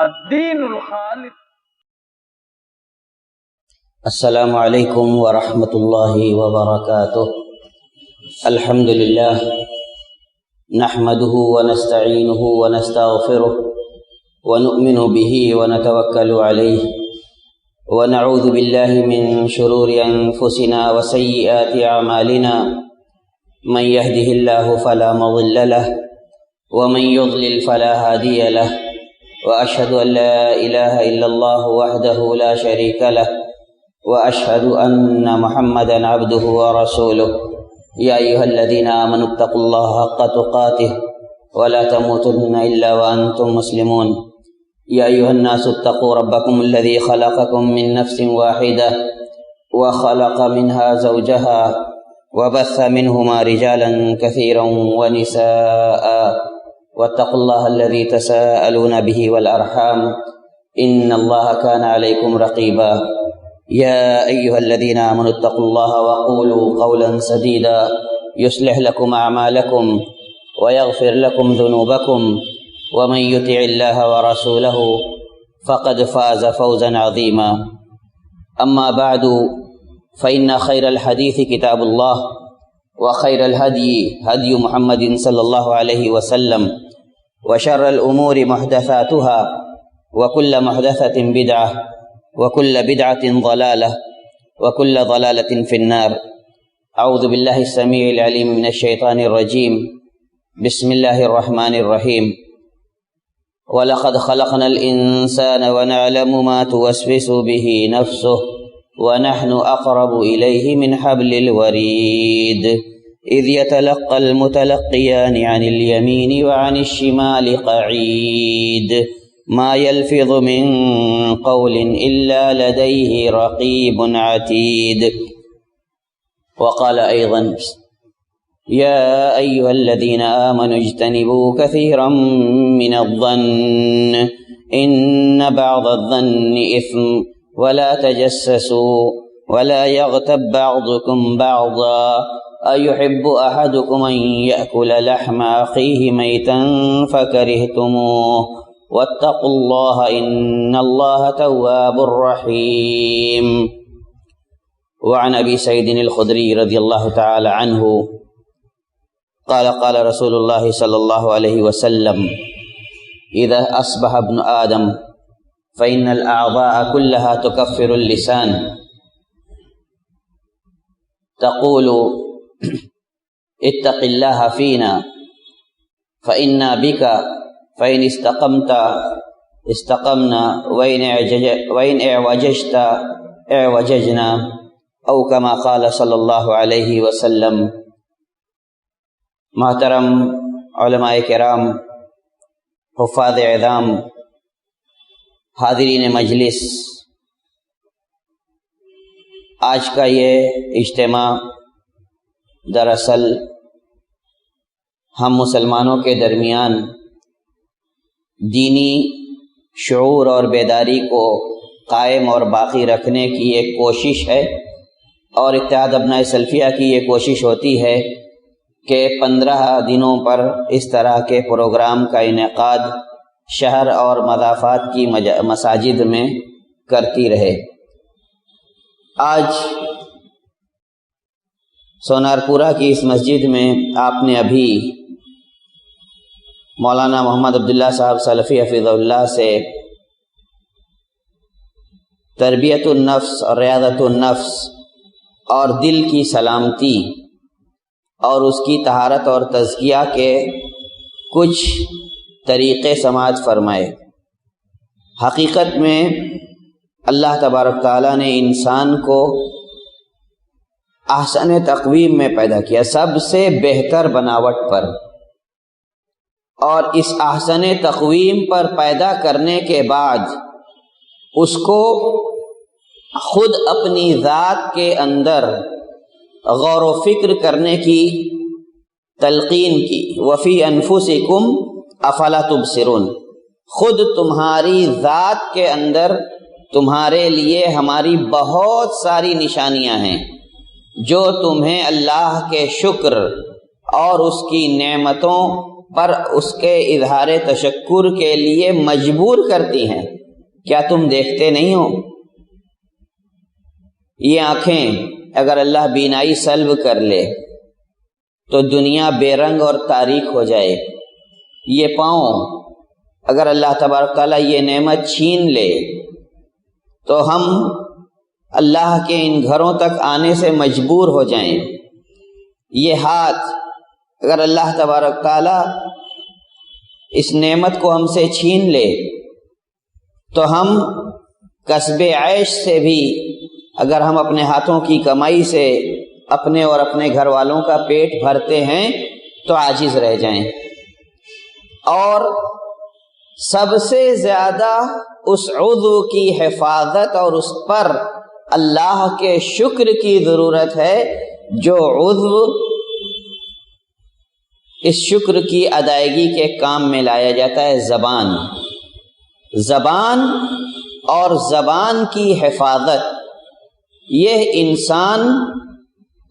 الدین الخالص. السلام علیکم ورحمۃ اللہ وبرکاتہ. الحمد للہ نحمده ونستعینه ونستغفره ونؤمن به ونتوکل علیہ ونعوذ باللہ من شرور انفسنا وسیئات اعمالنا من يهده الله فلا مضل له ومن يضلل فلا هادي له وأشهد أن لا إله إلا الله وحده لا شريك له وأشهد أن محمدا عبده ورسوله. يا أيها الذين آمنوا اتقوا الله حق تقاته ولا تموتن إلا وأنتم مسلمون. يا أيها الناس اتقوا ربكم الذي خلقكم من نفس واحدة وخلق منها زوجها وبث منهما رجالا كثيرا ونساء واتقوا الله الذي تساءلون به والأرحام إن الله كان عليكم رقيبا. يا أيها الذين آمنوا اتقوا الله وقولوا قولا سديدا يصلح لكم أعمالكم ويغفر لكم ذنوبكم ومن يطع الله ورسوله فقد فاز فوزا عظيما. أما بعد فإن خير الحديث كتاب الله وخير الهدي هدي محمد صلى الله عليه وسلم وشر الأمور محدثاتها وكل محدثة بدعة وكل بدعة ضلالة وكل ضلالة في النار. أعوذ بالله السميع العليم من الشيطان الرجيم. بسم الله الرحمن الرحيم. ولقد خلقنا الإنسان ونعلم ما توسوس به نفسه ونحن أقرب إليه من حبل الوريد إذ يتلقى المتلقيان عن اليمين وعن الشمال قعيد ما يلفظ من قول إلا لديه رقيب عتيد. وقال أيضا يا أيها الذين آمنوا اجتنبوا كثيرا من الظن إن بعض الظن إثم ولا تجسسوا ولا يغتب بعضكم بعضا أيحب أحدكم أن يأكل لحم أخيه ميتا فكرهتموه واتقوا الله إن الله تواب رحيم. وعن أبي سعيد الخدري رضي الله تعالى عنه قال قال رسول الله صلى الله عليه وسلم إذا أصبح ابن آدم فإن الأعضاء كلها تكفر اللسان تقول اتق الله فينا فإنا بك فإن استقمت استقمنا وإن اعوججت اعوججنا أو كما قال صلی اللہ علیہ وسلم. محترم علماء کرام، حفاظ اعظام، حاضرین مجلس، آج کا یہ اجتماع دراصل ہم مسلمانوں کے درمیان دینی شعور اور بیداری کو قائم اور باقی رکھنے کی ایک کوشش ہے، اور اتحاد ابناء سلفیہ کی یہ کوشش ہوتی ہے کہ 15 دنوں پر اس طرح کے پروگرام کا انعقاد شہر اور مضافات کی مساجد میں کرتی رہے. آج سونارپورہ کی اس مسجد میں آپ نے ابھی مولانا محمد عبداللہ صاحب سلفی حفظہ اللہ سے تربیت النفس اور ریاضت النفس اور دل کی سلامتی اور اس کی طہارت اور تزکیہ کے کچھ طریقے سماعت فرمائے. حقیقت میں اللہ تبارک تعالیٰ نے انسان کو احسن تقویم میں پیدا کیا، سب سے بہتر بناوٹ پر، اور اس احسن تقویم پر پیدا کرنے کے بعد اس کو خود اپنی ذات کے اندر غور و فکر کرنے کی تلقین کی. وفی انفسکم افلا تبصرون، خود تمہاری ذات کے اندر تمہارے لیے ہماری بہت ساری نشانیاں ہیں جو تمہیں اللہ کے شکر اور اس کی نعمتوں پر اس کے اظہار تشکر کے لیے مجبور کرتی ہیں۔ کیا تم دیکھتے نہیں ہو؟ یہ آنکھیں اگر اللہ بینائی سلب کر لے تو دنیا بے رنگ اور تاریک ہو جائے۔ یہ پاؤں اگر اللہ تبارک تعالیٰ یہ نعمت چھین لے تو ہم اللہ کے ان گھروں تک آنے سے مجبور ہو جائیں۔ یہ ہاتھ اگر اللہ تبارک تعالیٰ اس نعمت کو ہم سے چھین لے تو ہم کسب عیش سے بھی، اگر ہم اپنے ہاتھوں کی کمائی سے اپنے اور اپنے گھر والوں کا پیٹ بھرتے ہیں تو عاجز رہ جائیں۔ اور سب سے زیادہ اس عضو کی حفاظت اور اس پر اللہ کے شکر کی ضرورت ہے جو عضو اس شکر کی ادائیگی کے کام میں لایا جاتا ہے، زبان۔ زبان اور زبان کی حفاظت یہ انسان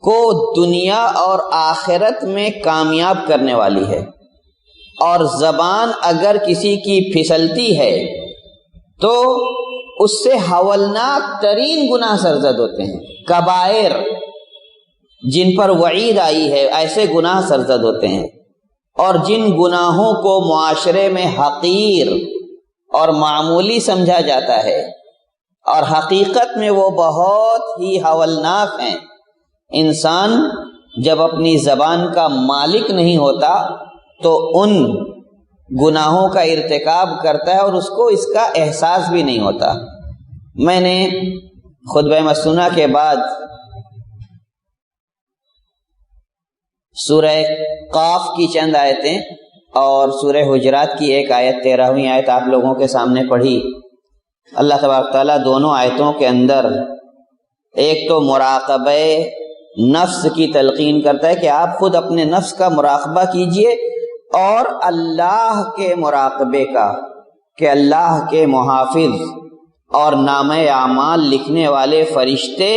کو دنیا اور آخرت میں کامیاب کرنے والی ہے، اور زبان اگر کسی کی پھسلتی ہے تو اس سے ہولناک ترین گناہ سرزد ہوتے ہیں۔ کبائر جن پر وعید آئی ہے ایسے گناہ سرزد ہوتے ہیں، اور جن گناہوں کو معاشرے میں حقیر اور معمولی سمجھا جاتا ہے اور حقیقت میں وہ بہت ہی ہولناک ہیں، انسان جب اپنی زبان کا مالک نہیں ہوتا تو ان گناہوں کا ارتکاب کرتا ہے اور اس کو اس کا احساس بھی نہیں ہوتا۔ میں نے خطبہ مسنونہ کے بعد سورہ قاف کی چند آیتیں اور سورہ حجرات کی ایک آیت 13ویں آیت آپ لوگوں کے سامنے پڑھی۔ اللہ تبارک تعالیٰ دونوں آیتوں کے اندر ایک تو مراقبہ نفس کی تلقین کرتا ہے کہ آپ خود اپنے نفس کا مراقبہ کیجئے، اور اللہ کے مراقبے کا کہ اللہ کے محافظ اور نامہ اعمال لکھنے والے فرشتے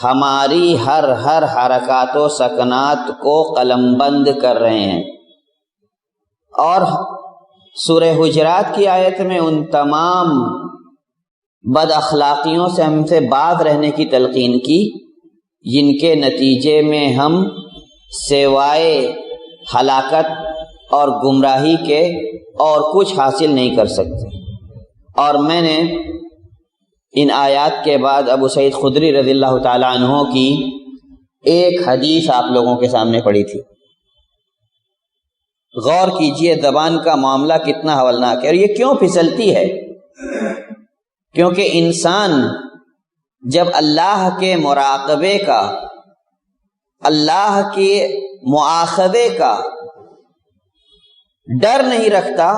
ہماری ہر حرکات و سکنات کو قلم بند کر رہے ہیں۔ اور سورہ حجرات کی آیت میں ان تمام بد اخلاقیوں سے ہم سے باز رہنے کی تلقین کی جن کے نتیجے میں ہم سوائے ہلاکت اور گمراہی کے اور کچھ حاصل نہیں کر سکتے۔ اور میں نے ان آیات کے بعد ابو سعید خدری رضی اللہ تعالی عنہ کی ایک حدیث آپ لوگوں کے سامنے پڑھی تھی۔ غور کیجئے زبان کا معاملہ کتنا ہولناک ہے، اور یہ کیوں پھسلتی ہے؟ کیونکہ انسان جب اللہ کے مراقبے کا، اللہ کے مؤاخذے کا ڈر نہیں رکھتا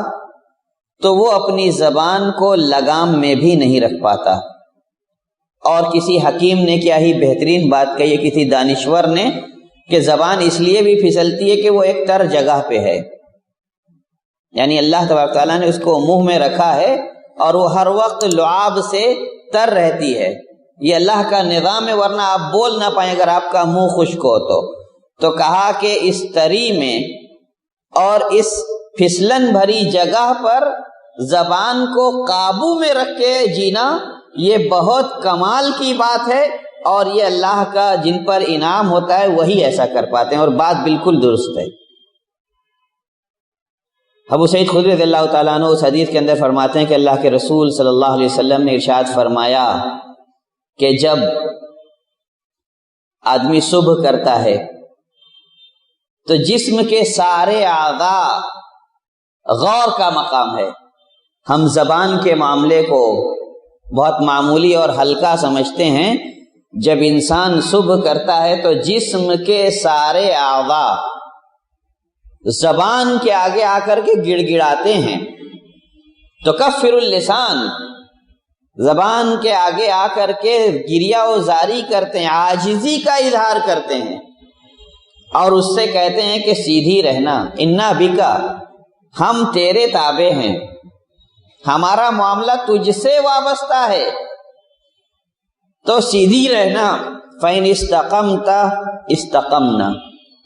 تو وہ اپنی زبان کو لگام میں بھی نہیں رکھ پاتا۔ اور کسی حکیم نے کیا ہی بہترین بات کہی ہے، کسی دانشور نے، کہ زبان اس لیے بھی پھسلتی ہے کہ وہ ایک تر جگہ پہ ہے، یعنی اللہ تبارک تعالیٰ نے اس کو منہ میں رکھا ہے اور وہ ہر وقت لعاب سے تر رہتی ہے۔ یہ اللہ کا نظام ہے، ورنہ آپ بول نہ پائیں اگر آپ کا منہ خشک ہو تو کہا کہ اس تری میں اور اس پھسلن بھری جگہ پر زبان کو قابو میں رکھ کے جینا یہ بہت کمال کی بات ہے، اور یہ اللہ کا جن پر انعام ہوتا ہے وہی ایسا کر پاتے ہیں، اور بات بالکل درست ہے۔ ابو سعید خدری رضی اللہ تعالیٰ عنہ اس حدیث کے اندر فرماتے ہیں کہ اللہ کے رسول صلی اللہ علیہ وسلم نے ارشاد فرمایا کہ جب آدمی صبح کرتا ہے تو جسم کے سارے اعضاء غور کا مقام ہے۔ ہم زبان کے معاملے کو بہت معمولی اور ہلکا سمجھتے ہیں، جب انسان صبح کرتا ہے تو جسم کے سارے اعضاء زبان کے آگے آ کر کے گڑ گڑاتے ہیں۔ تو کفر اللسان، زبان کے آگے آ کر کے گریہ و زاری کرتے ہیں، عاجزی کا اظہار کرتے ہیں، اور اس سے کہتے ہیں کہ سیدھی رہنا، انا بکا، ہم تیرے تابع ہیں، ہمارا معاملہ تجھ سے وابستہ ہے، تو سیدھی رہنا۔ فَإِنِ اسْتَقَمْتَ اسْتَقَمْنَا،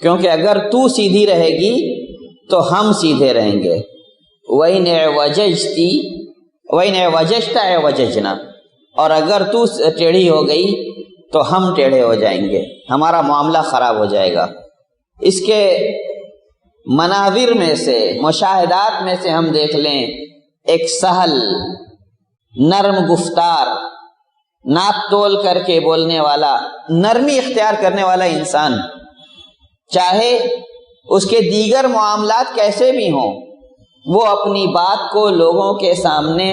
کیونکہ اگر تو سیدھی رہے گی تو ہم سیدھے رہیں گے، وَإِنْ اعْوَجَجْتَ اعْوَجَجْنَا، اور اگر تو ٹیڑھی ہو گئی تو ہم ٹیڑھے ہو جائیں گے، ہمارا معاملہ خراب ہو جائے گا۔ اس کے مناظر میں سے، مشاہدات میں سے ہم دیکھ لیں، ایک سہل نرم گفتار، ناپ تول کر کے بولنے والا، نرمی اختیار کرنے والا انسان، چاہے اس کے دیگر معاملات کیسے بھی ہوں، وہ اپنی بات کو لوگوں کے سامنے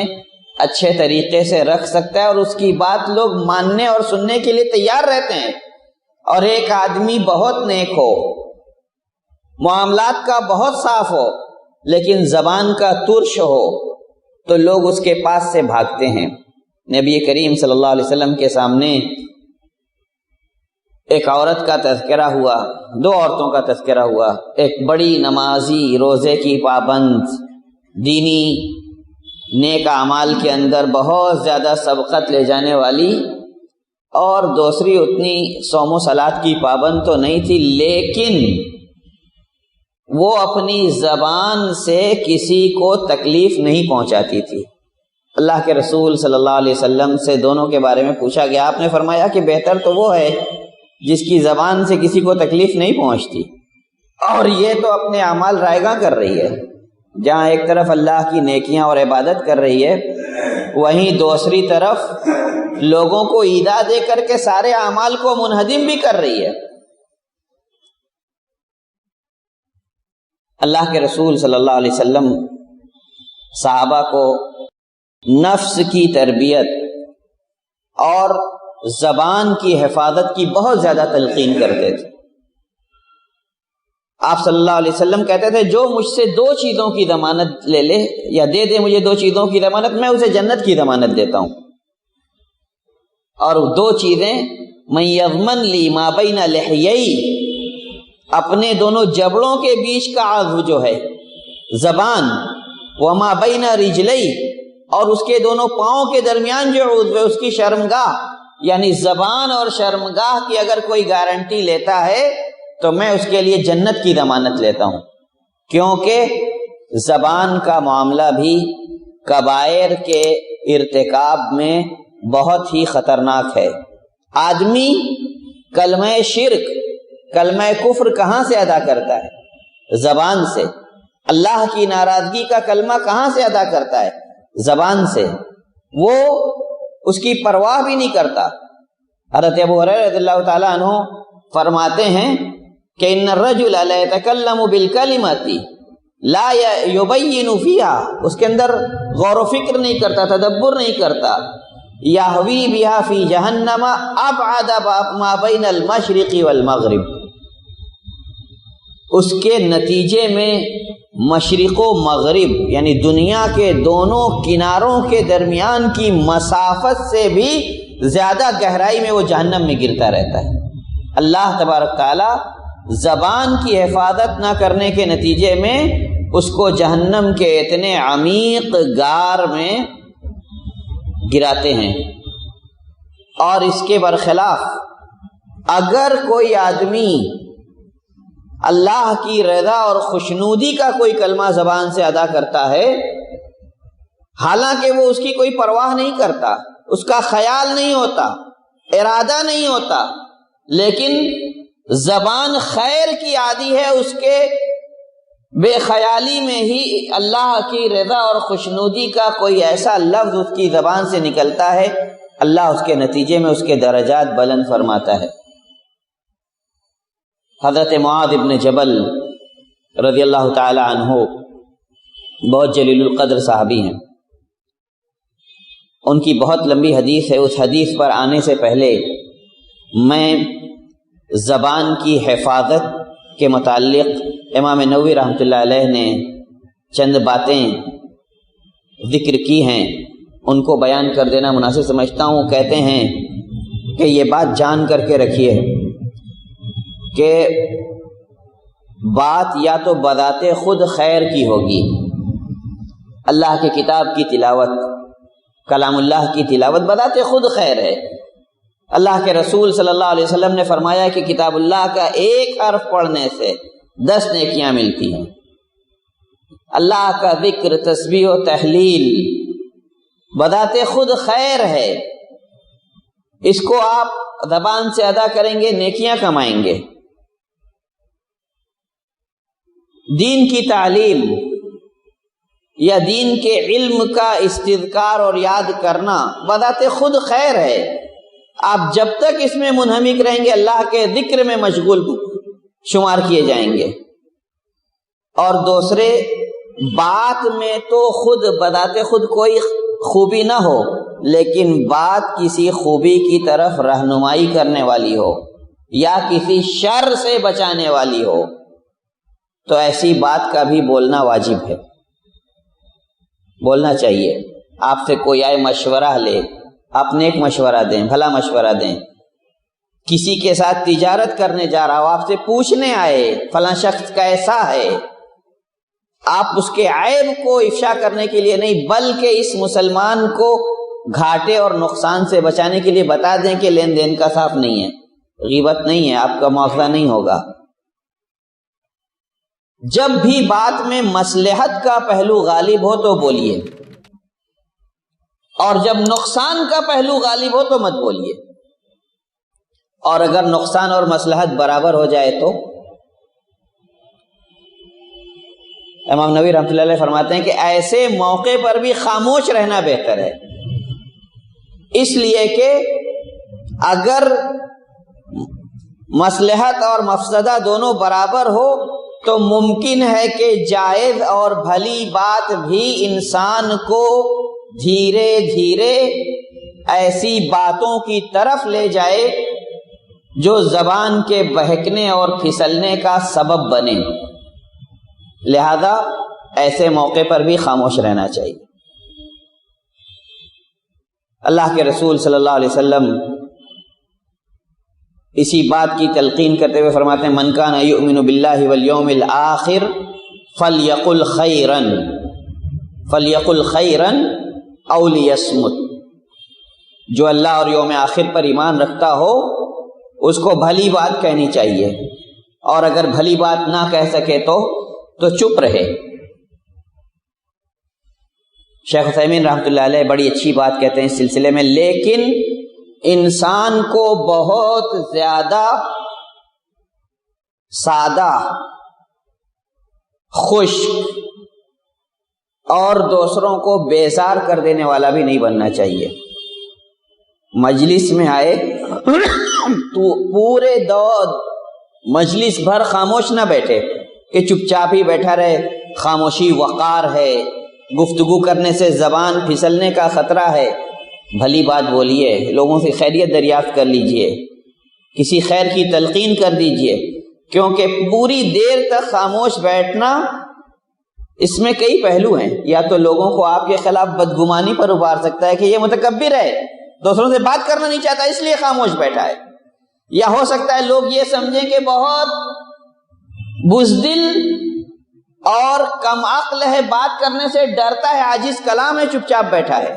اچھے طریقے سے رکھ سکتا ہے اور اس کی بات لوگ ماننے اور سننے کے لیے تیار رہتے ہیں۔ اور ایک آدمی بہت نیک ہو، معاملات کا بہت صاف ہو، لیکن زبان کا ترش ہو تو لوگ اس کے پاس سے بھاگتے ہیں۔ نبی کریم صلی اللہ علیہ وسلم کے سامنے ایک عورت کا تذکرہ ہوا، دو عورتوں کا تذکرہ ہوا، ایک بڑی نمازی، روزے کی پابند، دینی نیک اعمال کے اندر بہت زیادہ سبقت لے جانے والی، اور دوسری اتنی صوم و صلات کی پابند تو نہیں تھی، لیکن وہ اپنی زبان سے کسی کو تکلیف نہیں پہنچاتی تھی۔ اللہ کے رسول صلی اللہ علیہ وسلم سے دونوں کے بارے میں پوچھا گیا، آپ نے فرمایا کہ بہتر تو وہ ہے جس کی زبان سے کسی کو تکلیف نہیں پہنچتی، اور یہ تو اپنے اعمال رائگاں کر رہی ہے، جہاں ایک طرف اللہ کی نیکیاں اور عبادت کر رہی ہے، وہیں دوسری طرف لوگوں کو ایذا دے کر کے سارے اعمال کو منہدم بھی کر رہی ہے۔ اللہ کے رسول صلی اللہ علیہ وسلم صحابہ کو نفس کی تربیت اور زبان کی حفاظت کی بہت زیادہ تلقین کرتے تھے۔ آپ صلی اللہ علیہ وسلم کہتے تھے، جو مجھ سے دو چیزوں کی ضمانت لے لے یا دے دے مجھے دو چیزوں کی ضمانت، میں اسے جنت کی ضمانت دیتا ہوں۔ اور دو چیزیں، من یضمن لی ما بین لحیئی، اپنے دونوں جبڑوں کے بیچ کا عضو جو ہے زبان، وما بین رجلی، اور اس کے دونوں پاؤں کے درمیان جو عضو ہے اس کی شرمگاہ، یعنی زبان اور شرمگاہ کی اگر کوئی گارنٹی لیتا ہے تو میں اس کے لیے جنت کی ضمانت لیتا ہوں، کیونکہ زبان کا معاملہ بھی کبائر کے ارتکاب میں بہت ہی خطرناک ہے۔ آدمی کلمہ شرک، کلمہ کفر کہاں سے ادا کرتا ہے؟ زبان سے۔ اللہ کی ناراضگی کا کلمہ کہاں سے ادا کرتا ہے؟ زبان سے۔ وہ اس کی پرواہ بھی نہیں کرتا۔ حضرت ابو ہریرہ رضی اللہ تعالیٰ عنہ فرماتے ہیں کہ ان الرجل لا يتكلم بالکلمۃ لا يبین فیہا، اس کے اندر غور و فکر نہیں کرتا، تدبر نہیں کرتا، یہوی بہا فی جہنم ابعد ما بین المشرق والمغرب، اس کے نتیجے میں مشرق و مغرب یعنی دنیا کے دونوں کناروں کے درمیان کی مسافت سے بھی زیادہ گہرائی میں وہ جہنم میں گرتا رہتا ہے۔ اللہ تبارک تعالی زبان کی حفاظت نہ کرنے کے نتیجے میں اس کو جہنم کے اتنے عمیق غار میں گراتے ہیں۔ اور اس کے برخلاف اگر کوئی آدمی اللہ کی رضا اور خوشنودی کا کوئی کلمہ زبان سے ادا کرتا ہے، حالانکہ وہ اس کی کوئی پرواہ نہیں کرتا، اس کا خیال نہیں ہوتا، ارادہ نہیں ہوتا، لیکن زبان خیر کی عادی ہے، اس کے بے خیالی میں ہی اللہ کی رضا اور خوشنودی کا کوئی ایسا لفظ اس کی زبان سے نکلتا ہے، اللہ اس کے نتیجے میں اس کے درجات بلند فرماتا ہے۔ حضرت معاذ ابن جبل رضی اللہ تعالی عنہ بہت جلیل القدر صحابی ہیں، ان کی بہت لمبی حدیث ہے، اس حدیث پر آنے سے پہلے میں زبان کی حفاظت کے متعلق امام نووی رحمۃ اللہ علیہ نے چند باتیں ذکر کی ہیں، ان کو بیان کر دینا مناسب سمجھتا ہوں۔ کہتے ہیں کہ یہ بات جان کر کے رکھیے کہ بات یا تو بذات خود خیر کی ہوگی، اللہ کی کتاب کی تلاوت، کلام اللہ کی تلاوت بذات خود خیر ہے۔ اللہ کے رسول صلی اللہ علیہ وسلم نے فرمایا کہ کتاب اللہ کا ایک حرف پڑھنے سے 10 نیکیاں ملتی ہیں، اللہ کا ذکر، تسبیح و تحلیل بذات خود خیر ہے، اس کو آپ زبان سے ادا کریں گے نیکیاں کمائیں گے۔ دین کی تعلیم یا دین کے علم کا استذکار اور یاد کرنا بذات خود خیر ہے، آپ جب تک اس میں منہمک رہیں گے اللہ کے ذکر میں مشغول شمار کیے جائیں گے۔ اور دوسرے، بات میں تو خود بذات خود کوئی خوبی نہ ہو، لیکن بات کسی خوبی کی طرف رہنمائی کرنے والی ہو یا کسی شر سے بچانے والی ہو تو ایسی بات کا بھی بولنا واجب ہے، بولنا چاہیے۔ آپ سے کوئی آئے مشورہ لے، آپ نیک مشورہ دیں، بھلا مشورہ دیں۔ کسی کے ساتھ تجارت کرنے جا رہا ہو، آپ سے پوچھنے آئے فلاں شخص کیسا ہے، آپ اس کے عیب کو افشا کرنے کے لیے نہیں بلکہ اس مسلمان کو گھاٹے اور نقصان سے بچانے کے لیے بتا دیں کہ لین دین کا صاف نہیں ہے، غیبت نہیں ہے، آپ کا مواخذہ نہیں ہوگا۔ جب بھی بات میں مصلحت کا پہلو غالب ہو تو بولیے، اور جب نقصان کا پہلو غالب ہو تو مت بولیے، اور اگر نقصان اور مصلحت برابر ہو جائے تو امام نووی رحمۃ اللہ علیہ فرماتے ہیں کہ ایسے موقع پر بھی خاموش رہنا بہتر ہے، اس لیے کہ اگر مصلحت اور مفسدہ دونوں برابر ہو تو ممکن ہے کہ جائز اور بھلی بات بھی انسان کو دھیرے دھیرے ایسی باتوں کی طرف لے جائے جو زبان کے بہکنے اور پھسلنے کا سبب بنے، لہذا ایسے موقع پر بھی خاموش رہنا چاہیے۔ اللہ کے رسول صلی اللہ علیہ وسلم اسی بات کی تلقین کرتے ہوئے فرماتے ہیں من کان یؤمن باللہ والیوم الآخر فلیقل خیرا او لیصمت، جو اللہ اور یوم آخر پر ایمان رکھتا ہو اس کو بھلی بات کہنی چاہیے، اور اگر بھلی بات نہ کہہ سکے تو چپ رہے۔ شیخ عثیمین رحمۃ اللہ علیہ بڑی اچھی بات کہتے ہیں اس سلسلے میں، لیکن انسان کو بہت زیادہ سادہ، خشک اور دوسروں کو بیزار کر دینے والا بھی نہیں بننا چاہیے۔ مجلس میں آئے تو پورے دور مجلس بھر خاموش نہ بیٹھے کہ چپ چاپ ہی بیٹھا رہے، خاموشی وقار ہے، گفتگو کرنے سے زبان پھسلنے کا خطرہ ہے، بھلی بات بولیے، لوگوں سے خیریت دریافت کر لیجئے، کسی خیر کی تلقین کر دیجئے، کیونکہ پوری دیر تک خاموش بیٹھنا اس میں کئی پہلو ہیں۔ یا تو لوگوں کو آپ کے خلاف بدگمانی پر ابھار سکتا ہے کہ یہ متکبر ہے، دوسروں سے بات کرنا نہیں چاہتا اس لیے خاموش بیٹھا ہے، یا ہو سکتا ہے لوگ یہ سمجھیں کہ بہت بزدل اور کم عقل ہے، بات کرنے سے ڈرتا ہے، عاجز کلام ہے، چپ چاپ بیٹھا ہے،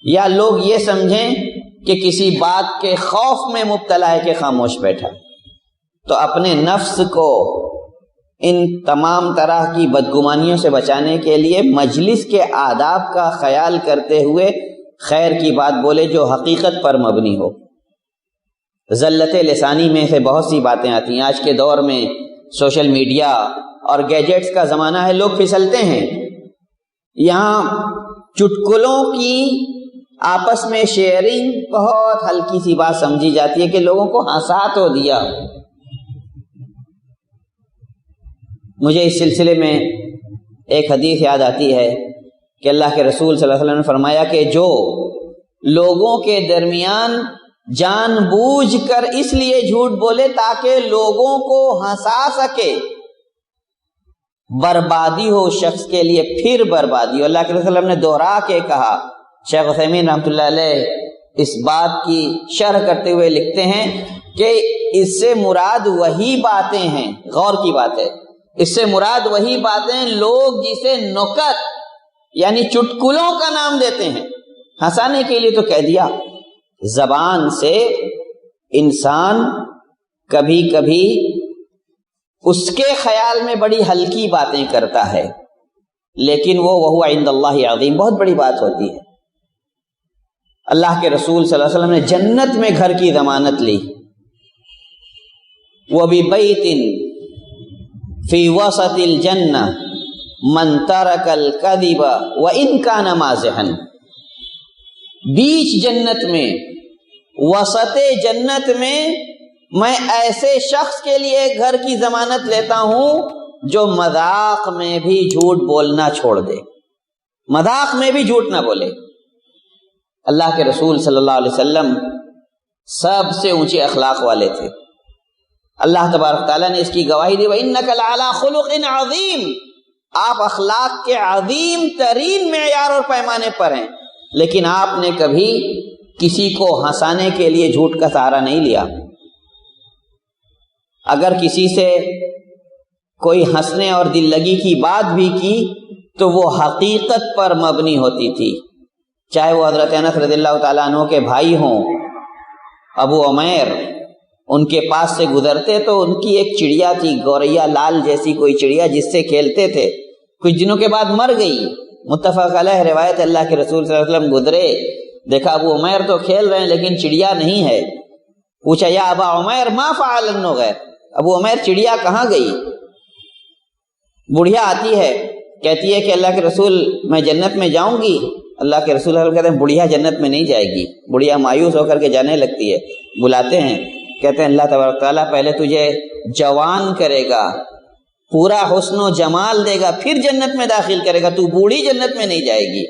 یا لوگ یہ سمجھیں کہ کسی بات کے خوف میں مبتلا ہے کہ خاموش بیٹھا۔ تو اپنے نفس کو ان تمام طرح کی بدگمانیوں سے بچانے کے لیے مجلس کے آداب کا خیال کرتے ہوئے خیر کی بات بولے جو حقیقت پر مبنی ہو۔ ذلت لسانی میں سے بہت سی باتیں آتی ہیں۔ آج کے دور میں سوشل میڈیا اور گیجٹس کا زمانہ ہے، لوگ پھسلتے ہیں، یہاں چٹکلوں کی آپس میں شیئرنگ بہت ہلکی سی بات سمجھی جاتی ہے کہ لوگوں کو ہنسا تو دیا۔ مجھے اس سلسلے میں ایک حدیث یاد آتی ہے کہ اللہ کے رسول صلی اللہ علیہ وسلم نے فرمایا کہ جو لوگوں کے درمیان جان بوجھ کر اس لیے جھوٹ بولے تاکہ لوگوں کو ہنسا سکے، بربادی ہو اس شخص کے لیے، پھر بربادی ہو۔ اللہ کے رسول صلی اللہ علیہ وسلم نے دوہرا کے کہا۔ شیخ عثیمین رحمۃ اللہ علیہ اس بات کی شرح کرتے ہوئے لکھتے ہیں کہ اس سے مراد وہی باتیں ہیں، غور کی بات ہے، اس سے مراد وہی باتیں لوگ جسے نکت یعنی چٹکلوں کا نام دیتے ہیں، ہنسانے کے لیے تو کہہ دیا۔ زبان سے انسان کبھی کبھی اس کے خیال میں بڑی ہلکی باتیں کرتا ہے، لیکن وہ عند اللہ عظیم، بہت بڑی بات ہوتی ہے۔ اللہ کے رسول صلی اللہ علیہ وسلم نے جنت میں گھر کی ضمانت لی، وَبِبَيْتٍ فِي وَسَطِ الْجَنَّةِ مَنْ تَرَكَ الْكَذِبَ وَإِنْ كَانَ مَازِحًا، بیچ جنت میں، وسط جنت میں ایسے شخص کے لیے گھر کی ضمانت لیتا ہوں جو مذاق میں بھی جھوٹ بولنا چھوڑ دے، مذاق میں بھی جھوٹ نہ بولے۔ اللہ کے رسول صلی اللہ علیہ وسلم سب سے اونچے اخلاق والے تھے۔ اللہ تبارک تعالیٰ نے اس کی گواہی دی، وَإِنَّكَ لَعَلَىٰ خُلُقٍ عَظِيمٍ، آپ اخلاق کے عظیم ترین معیار اور پیمانے پر ہیں، لیکن آپ نے کبھی کسی کو ہنسانے کے لیے جھوٹ کا سہارا نہیں لیا۔ اگر کسی سے کوئی ہنسنے اور دل لگی کی بات بھی کی تو وہ حقیقت پر مبنی ہوتی تھی، چاہے وہ حضرت انس رضی اللہ تعالیٰ عنہ کے بھائی ہوں، ابو عمیر، ان کے پاس سے گزرتے تو ان کی ایک چڑیا تھی، گوریا لال جیسی کوئی چڑیا جس سے کھیلتے تھے، کچھ دنوں کے بعد مر گئی، متفق علیہ روایت۔ اللہ کے رسول صلی اللہ علیہ وسلم گزرے، دیکھا ابو عمیر تو کھیل رہے ہیں لیکن چڑیا نہیں ہے، پوچھا یا ابا عمیر ما فعل النغیر، ابو عمیر چڑیا کہاں گئی؟ بڑھیا آتی ہے، کہتی ہے کہ اللہ کے رسول میں جنت میں جاؤں گی۔ اللہ کے رسول کہتے ہیں بڑھیا جنت میں نہیں جائے گی، بڑھیا مایوس ہو کر کے جانے لگتی ہے، بلاتے ہیں، کہتے ہیں اللہ تبارک تعالیٰ پہلے تجھے جوان کرے گا، پورا حسن و جمال دے گا، پھر جنت میں داخل کرے گا، تو بوڑھی جنت میں نہیں جائے گی۔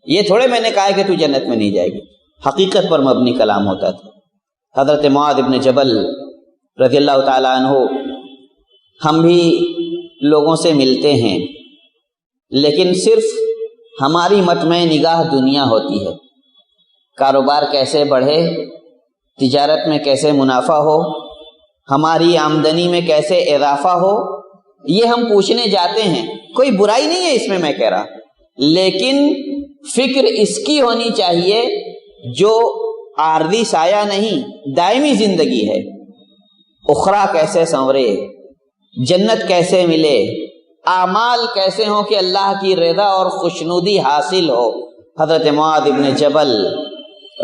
یہ تھوڑے میں نے کہا ہے کہ تو جنت میں نہیں جائے گی، حقیقت پر مبنی کلام ہوتا تھا۔ حضرت معاذ ابن جبل رضی اللہ تعالیٰ عنہ، ہم بھی لوگوں سے ملتے ہیں لیکن صرف ہماری مطمع نگاہ دنیا ہوتی ہے، کاروبار کیسے بڑھے، تجارت میں کیسے منافع ہو، ہماری آمدنی میں کیسے اضافہ ہو، یہ ہم پوچھنے جاتے ہیں، کوئی برائی نہیں ہے اس میں میں کہہ رہا، لیکن فکر اس کی ہونی چاہیے جو عارضی سایہ نہیں، دائمی زندگی ہے، اخرا کیسے سنورے، جنت کیسے ملے، اعمال کیسے ہوں کہ اللہ کی رضا اور خوشنودی حاصل ہو۔ حضرت معاذ ابن جبل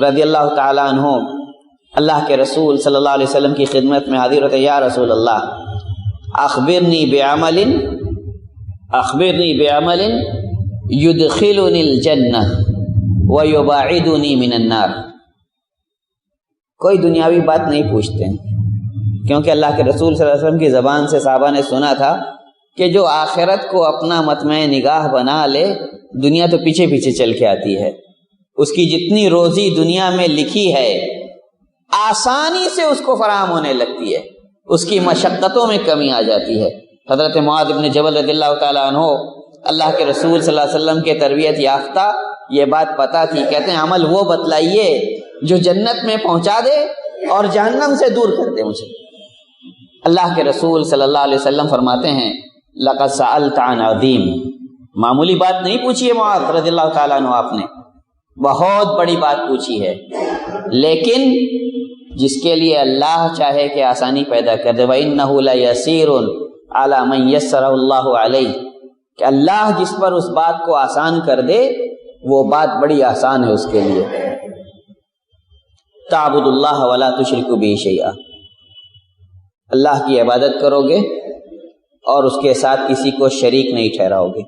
رضی اللہ تعالیٰ عنہ اللہ کے رسول صلی اللہ علیہ وسلم کی خدمت میں حاضر ہوتے، یا رسول اللہ اخبرنی بعمل یدخلنی الجنہ ویباعدنی من النار۔ کوئی دنیاوی بات نہیں پوچھتے ہیں، کیونکہ اللہ کے رسول صلی اللہ علیہ وسلم کی زبان سے صحابہ نے سنا تھا کہ جو آخرت کو اپنا مطمع نگاہ بنا لے، دنیا تو پیچھے پیچھے چل کے آتی ہے، اس کی جتنی روزی دنیا میں لکھی ہے آسانی سے اس کو فراہم ہونے لگتی ہے، اس کی مشقتوں میں کمی آ جاتی ہے۔ حضرت معاذ ابن جبل رضی اللہ تعالیٰ عنہ اللہ کے رسول صلی اللہ علیہ وسلم کے تربیت یافتہ، یہ بات پتہ تھی، کہتے ہیں عمل وہ بتلائیے جو جنت میں پہنچا دے اور جہنم سے دور کر دے مجھے۔ اللہ کے رسول صلی اللہ علیہ وسلم فرماتے ہیں لَقَدْ سَأَلْتَ عَنْ عَظِيمٍ، معمولی بات نہیں پوچھی ہے معاذ رضی اللہ تعالیٰ عنہ، آپ نے بہت بڑی بات پوچھی ہے، لیکن جس کے لیے اللہ چاہے کہ آسانی پیدا کر دے، وَإِنَّهُ لَيَسِيرٌ عَلَى مَنْ يَسَّرَهُ اللَّهُ عَلَيْهِ، کہ اللہ جس پر اس بات کو آسان کر دے وہ بات بڑی آسان ہے اس کے لیے۔ تَعْبُدُ اللَّهَ وَلَا تُشْرِكُ بِهِ شَيْئًا، اللہ کی عبادت کرو گے اور اس کے ساتھ کسی کو شریک نہیں ٹھہراؤ گے۔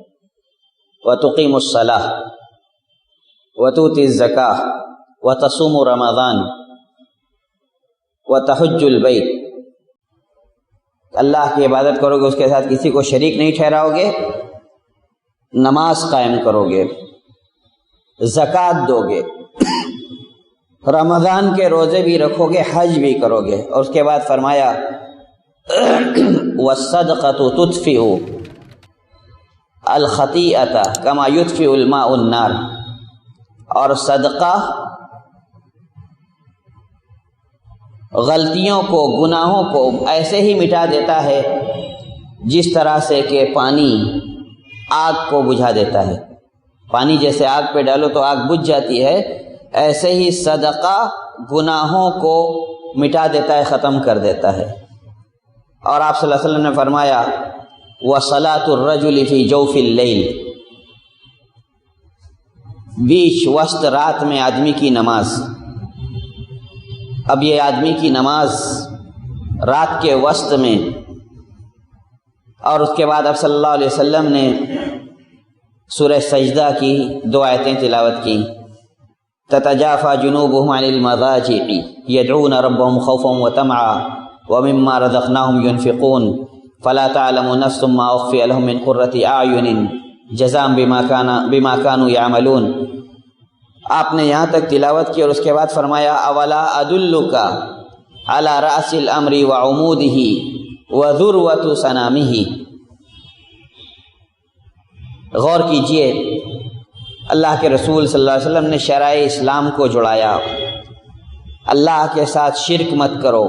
وَتُقِيمُ الصَّلَاةَ وَتُؤْتِي الزَّكَاةَ وَتَصُومُ رَمَضَانَ وَتَحُجُّ الْبَيْتَ، اللہ کی عبادت کرو گے، اس کے ساتھ کسی کو شریک نہیں ٹھہراؤ گے، نماز قائم کرو گے، زکوٰۃ دو گے، رمضان کے روزے بھی رکھو گے، حج بھی کرو گے، اور اس کے بعد فرمایا وَالصَّدْقَةُ تُطْفِئُ الْخَطِیئَةَ كَمَا يُطْفِئُ الْمَاءُ النَّارَ، اور صدقہ غلطیوں کو، گناہوں کو ایسے ہی مٹا دیتا ہے جس طرح سے کہ پانی آگ کو بجھا دیتا ہے، پانی جیسے آگ پہ ڈالو تو آگ بجھ جاتی ہے، ایسے ہی صدقہ گناہوں کو مٹا دیتا ہے، ختم کر دیتا ہے۔ اور آپ صلی اللہ علیہ وسلم نے فرمایا وَصَلَاةُ الرَّجُلِ فِي جَوْفِ اللَّيْلِ، بیچ وسط رات میں آدمی کی نماز. اب یہ آدمی کی نماز رات کے وسط میں، اور اس کے بعد اب صلی اللہ علیہ وسلم نے سورہ سجدہ کی 2 آیتیں تلاوت کی. تتجافى جنوبهم عن المضاجع يدعون ربهم خوفا وطمعا ومما رزقناهم ينفقون فلا تعلم نفس ما اخفي لهم من قرة اعين جزاء بما كانوا يعملون. آپ نے یہاں تک تلاوت کی اور اس کے بعد فرمایا اولا ادلک علی رأس الامر وعمودہ وذروۃ سنامہ. غور کیجئے، اللہ کے رسول صلی اللہ علیہ وسلم نے شرائع اسلام کو جڑایا. اللہ کے ساتھ شرک مت کرو،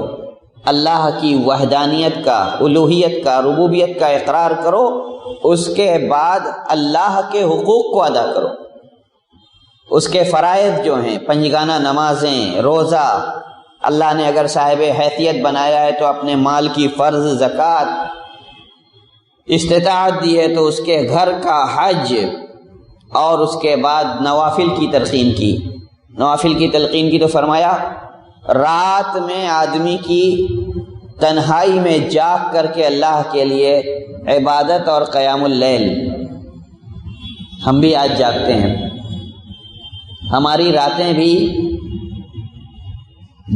اللہ کی وحدانیت کا، الوہیت کا، ربوبیت کا اقرار کرو، اس کے بعد اللہ کے حقوق کو ادا کرو. اس کے فرائض جو ہیں، پنجگانہ نمازیں، روزہ، اللہ نے اگر صاحب حیثیت بنایا ہے تو اپنے مال کی فرض زکوٰۃ، استطاعت دی ہے تو اس کے گھر کا حج، اور اس کے بعد نوافل کی تلقین کی. نوافل کی تلقین کی تو فرمایا رات میں آدمی کی تنہائی میں جاگ کر کے اللہ کے لیے عبادت اور قیام اللیل. ہم بھی آج جاگتے ہیں، ہماری راتیں بھی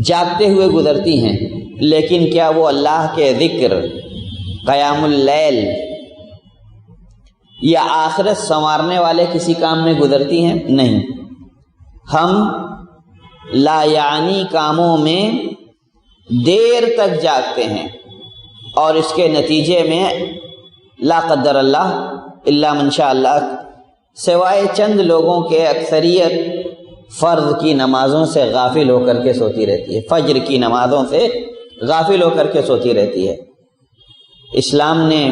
جاگتے ہوئے گزرتی ہیں، لیکن کیا وہ اللہ کے ذکر، قیام اللیل یا آخرت سنوارنے والے کسی کام میں گزرتی ہیں؟ نہیں. ہم لا یعنی کاموں میں دیر تک جاگتے ہیں، اور اس کے نتیجے میں لا قدر اللہ الا من شاء اللہ، سوائے چند لوگوں کے اکثریت فرض کی نمازوں سے غافل ہو کر کے سوتی رہتی ہے، فجر کی نمازوں سے غافل ہو کر کے سوتی رہتی ہے. اسلام نے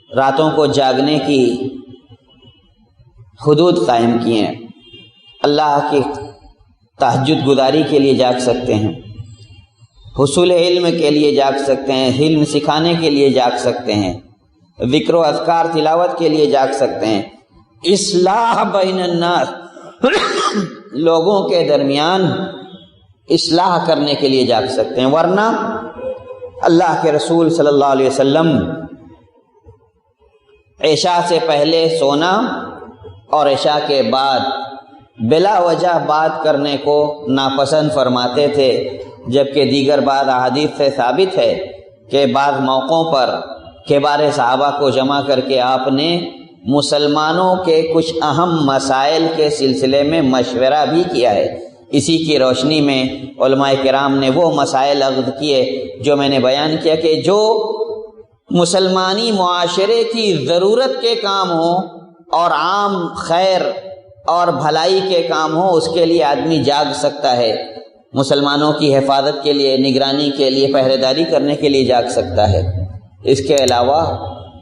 راتوں کو جاگنے کی حدود قائم کی ہیں. اللہ کی تہجد گزاری کے لیے جاگ سکتے ہیں، حصول علم کے لیے جاگ سکتے ہیں، علم سکھانے کے لیے جاگ سکتے ہیں، ذکر و اذکار تلاوت کے لیے جاگ سکتے ہیں، اصلاح بین الناس، لوگوں کے درمیان اصلاح کرنے کے لیے جاگ سکتے ہیں. ورنہ اللہ کے رسول صلی اللہ علیہ وسلم عشاء سے پہلے سونا اور عشاء کے بعد بلا وجہ بات کرنے کو ناپسند فرماتے تھے، جبکہ دیگر بعض احادیث سے ثابت ہے کہ بعض موقعوں پر کبار صحابہ کو جمع کر کے آپ نے مسلمانوں کے کچھ اہم مسائل کے سلسلے میں مشورہ بھی کیا ہے. اسی کی روشنی میں علماء کرام نے وہ مسائل عقد کیے جو میں نے بیان کیا کہ جو مسلمانی معاشرے کی ضرورت کے کام ہوں اور عام خیر اور بھلائی کے کام ہوں، اس کے لیے آدمی جاگ سکتا ہے. مسلمانوں کی حفاظت کے لیے، نگرانی کے لیے، پہرے داری کرنے کے لیے جاگ سکتا ہے. اس کے علاوہ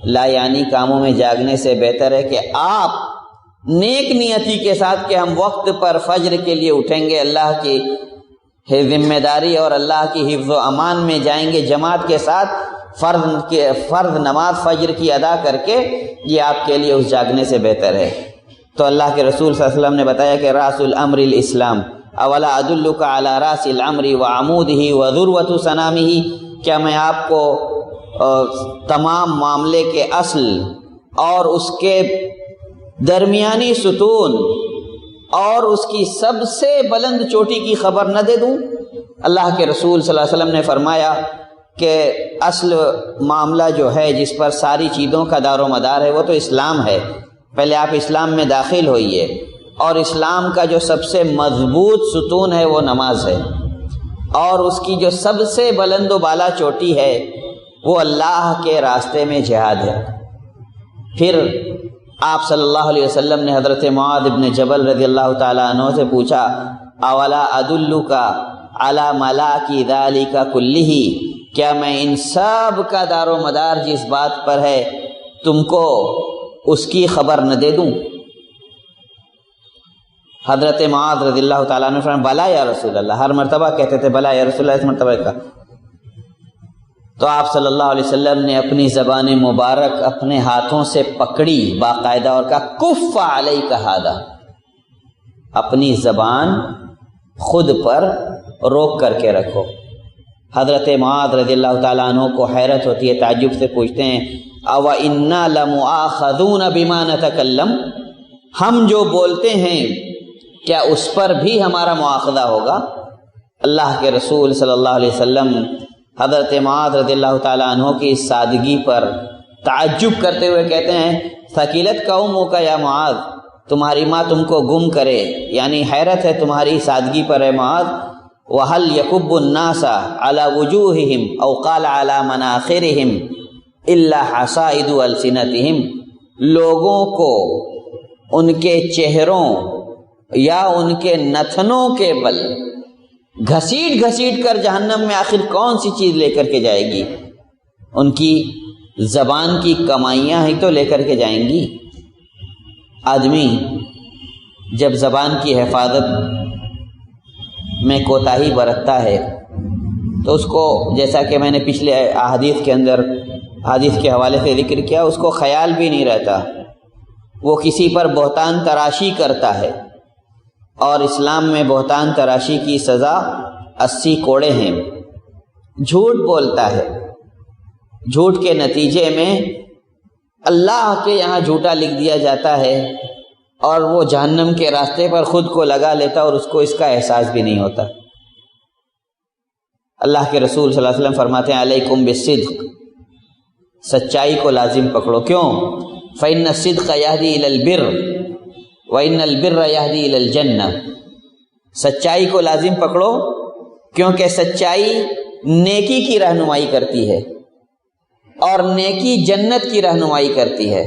لا یعنی کاموں میں جاگنے سے بہتر ہے کہ آپ نیک نیتی کے ساتھ کہ ہم وقت پر فجر کے لیے اٹھیں گے، اللہ کی ذمہ داری اور اللہ کی حفظ و امان میں جائیں گے جماعت کے ساتھ، فرض نماز فجر کی ادا کر کے، یہ آپ کے لیے اس جاگنے سے بہتر ہے. تو اللہ کے رسول صلی اللہ علیہ وسلم نے بتایا کہ راس الامر الاسلام، اولا ادلک علی راس الامر وعمودہ وذروۃ سنامہ، کیا میں آپ کو تمام معاملے کے اصل اور اس کے درمیانی ستون اور اس کی سب سے بلند چوٹی کی خبر نہ دے دوں؟ اللہ کے رسول صلی اللہ علیہ وسلم نے فرمایا کہ اصل معاملہ جو ہے جس پر ساری چیزوں کا دار و مدار ہے وہ تو اسلام ہے. پہلے آپ اسلام میں داخل ہوئیے، اور اسلام کا جو سب سے مضبوط ستون ہے وہ نماز ہے، اور اس کی جو سب سے بلند و بالا چوٹی ہے وہ اللہ کے راستے میں جہاد ہے. پھر آپ صلی اللہ علیہ وسلم نے حضرت معاذ بن جبل رضی اللہ تعالیٰ عنہ سے پوچھا اولا ادلک علی ملاک ذلک کلہ، کیا میں ان سب کا دار و مدار جس بات پر ہے تم کو اس کی خبر نہ دے دوں؟ حضرت معاذ رضی اللہ تعالیٰ عنہ نے فرمایا بلا یا رسول اللہ. ہر مرتبہ کہتے تھے بلا یا رسول اللہ، اس مرتبہ کا. تو آپ صلی اللہ علیہ وسلم نے اپنی زبان مبارک اپنے ہاتھوں سے پکڑی باقاعدہ اور کہا کف علیک ھذا، اپنی زبان خود پر روک کر کے رکھو۔ حضرت معاذ رضی اللہ تعالیٰ عنہ کو حیرت ہوتی ہے، تعجب سے پوچھتے ہیں او انا لمؤاخذون بما نتکلم، ہم جو بولتے ہیں کیا اس پر بھی ہمارا مؤاخذہ ہوگا؟ اللہ کے رسول صلی اللہ علیہ وسلم حضرت معاذ رضی اللہ تعالیٰ عنہ کی اس سادگی پر تعجب کرتے ہوئے کہتے ہیں ثقیلت قومک یا معاذ، تمہاری ماں تم کو گم کرے، یعنی حیرت ہے تمہاری سادگی پر ہے معاذ۔ وَهَلْ يَكُبُّ النَّاسَ عَلَى وُجُوهِهِمْ أَوْ قَالَ عَلَى مَنَاخِرِهِمْ إِلَّا حَصَائِدُ أَلْسِنَتِهِمْ، لوگوں کو ان کے چہروں یا ان کے نتنوں کے بل گھسیٹ گھسیٹ کر جہنم میں آخر کون سی چیز لے کر کے جائے گی؟ ان کی زبان کی کمائیاں ہی تو لے کر کے جائیں گی۔ آدمی جب زبان کی حفاظت میں کوتاہی برتتا ہے تو اس کو، جیسا کہ میں نے پچھلے احادیث کے اندر حدیث کے حوالے سے ذکر کیا، اس کو خیال بھی نہیں رہتا، وہ کسی پر بہتان تراشی کرتا ہے، اور اسلام میں بہتان تراشی کی سزا 80 کوڑے ہیں۔ جھوٹ بولتا ہے، جھوٹ کے نتیجے میں اللہ کے یہاں جھوٹا لکھ دیا جاتا ہے اور وہ جہنم کے راستے پر خود کو لگا لیتا اور اس کو اس کا احساس بھی نہیں ہوتا۔ اللہ کے رسول صلی اللہ علیہ وسلم فرماتے ہیں علیکم بالصدق، سچائی کو لازم پکڑو۔ کیوں؟ فإن الصدق يهدي إلى البر وإن البر يهدي إلى الجنة، سچائی کو لازم پکڑو کیونکہ سچائی نیکی کی رہنمائی کرتی ہے اور نیکی جنت کی رہنمائی کرتی ہے۔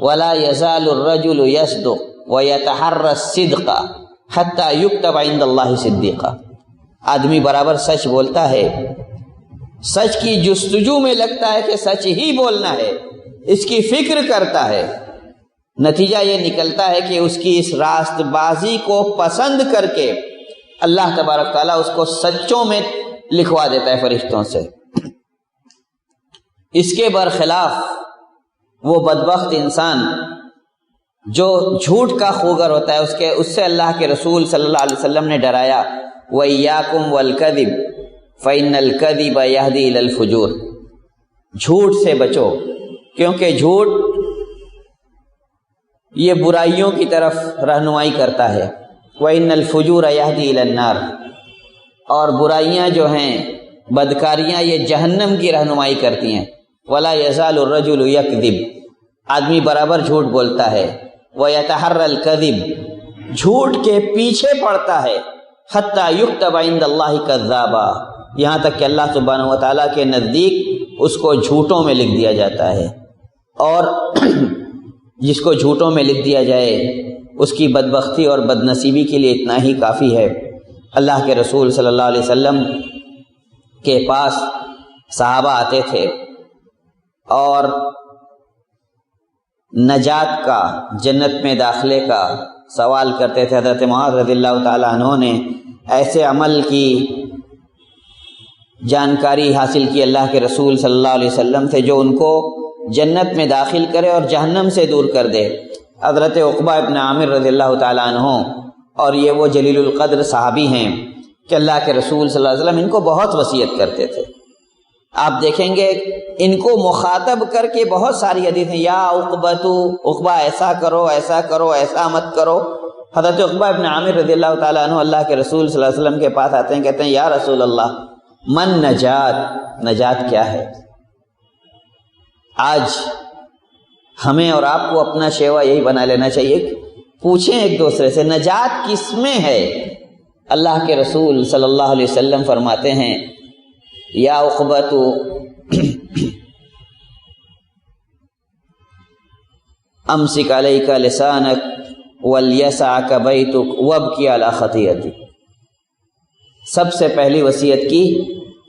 ولا يزال الرجل يصدق ويتحرى الصدق حتى يكتب عند الله صديقا، آدمی برابر سچ بولتا ہے، سچ کی جستجو میں لگتا ہے کہ سچ ہی بولنا ہے، اس کی فکر کرتا ہے، نتیجہ یہ نکلتا ہے کہ اس کی اس راست بازی کو پسند کر کے اللہ تبارک تعالیٰ اس کو سچوں میں لکھوا دیتا ہے فرشتوں سے۔ اس کے برخلاف وہ بدبخت انسان جو جھوٹ کا خوگر ہوتا ہے، اس سے اللہ کے رسول صلی اللہ علیہ وسلم نے ڈرایا وَإِيَّاكُمْ وَالْكَذِبَ فَإِنَّ الْكَذِبَ يَهْدِي إِلَى الْفُجُورِ، جھوٹ سے بچو کیونکہ جھوٹ یہ برائیوں کی طرف رہنمائی کرتا ہے۔ وَإِنَّ الْفُجُورَ يَهْدِي إِلَى النَّارِ، اور برائیاں جو ہیں، بدکاریاں، یہ جہنم کی رہنمائی کرتی ہیں۔ وَلَا يَزَالُ الرَّجُلُ يَكْذِبُ، آدمی برابر جھوٹ بولتا ہے۔ وَيَتَحَرَّى الْكَذِبَ، جھوٹ کے پیچھے پڑتا ہے۔ حَتَّى يُكْتَبَ عِندَ اللَّهِ كَذَّابًا، یہاں تک کہ اللہ سبحانہ و تعالیٰ کے نزدیک اس کو جھوٹوں میں لکھ دیا جاتا ہے، اور جس کو جھوٹوں میں لکھ دیا جائے اس کی بدبختی اور بدنصیبی کے لیے اتنا ہی کافی ہے۔ اللہ کے رسول صلی اللہ علیہ وسلم کے پاس صحابہ آتے تھے اور نجات کا، جنت میں داخلے کا سوال کرتے تھے۔ حضرت معاذ رضی اللہ تعالیٰ عنہ نے ایسے عمل کی جانکاری حاصل کی اللہ کے رسول صلی اللہ علیہ وسلم سے جو ان کو جنت میں داخل کرے اور جہنم سے دور کر دے۔ حضرت عقبہ ابن عامر رضی اللہ تعالیٰ عنہ، اور یہ وہ جلیل القدر صحابی ہیں کہ اللہ کے رسول صلی اللہ علیہ وسلم ان کو بہت وصیت کرتے تھے۔ آپ دیکھیں گے ان کو مخاطب کر کے بہت ساری حدیثیں، یا عقبہ ایسا کرو، ایسا کرو، ایسا مت کرو۔ حضرت عقبہ ابن عامر رضی اللہ تعالیٰ عنہ اللہ کے رسول صلی اللہ علیہ وسلم کے پاس آتے ہیں، کہتے ہیں یا رسول اللہ من نجات، نجات کیا ہے؟ آج ہمیں اور آپ کو اپنا شیوا یہی بنا لینا چاہیے، پوچھیں ایک دوسرے سے نجات کس میں ہے؟ اللہ کے رسول صلی اللہ علیہ وسلم فرماتے ہیں یا عقبۃ امسک علیک لسانک ولیسعک بیتک وابکی علی خطیئتک، سب سے پہلی وصیت کی